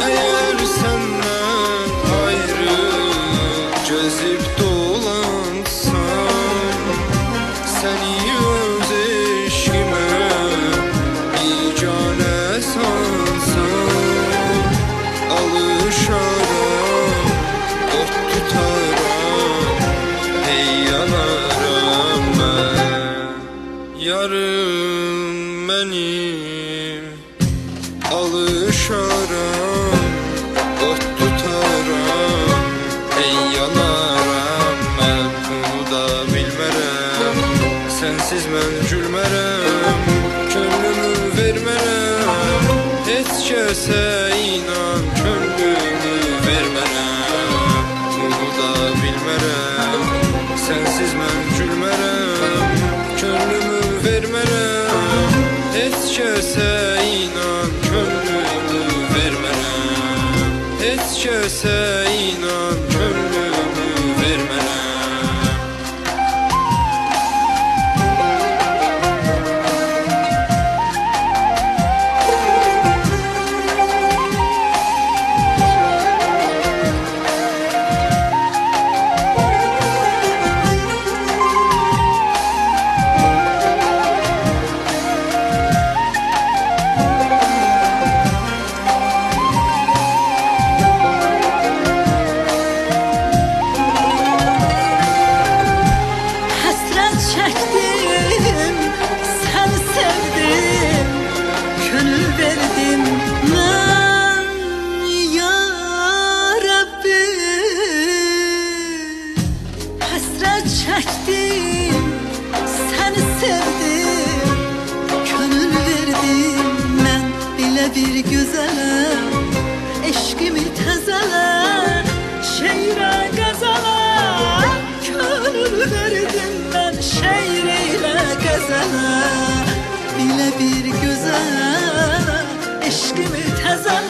eğer senden ayrı gezip dolansam, seni öz eşkime bicane sansam, alışaram, ot tutaram, hey yanaram ben. Yarım benim, alışaram, ot tutaram, hey yanaram ben. Bunu da bilmerem, sensiz mən gülmerem, könlümü vermerem, heç kəsə inan, könlümü vermerem. Bunu da bilmerem, sensiz mən gülmerem, könlümü vermerem, heç kəsə inan, könlümü vermerem, heç kəsə inan, könlümü vermerem. Çektim, sen sevdim, gönül verdim ben ya Rabbi. Hasret çektim, seni sevdim, gönül verdim ben bile bir güzele, eşkimi tezele, şeire gazele, gönül verdim ben şeir ile gazele, bile bir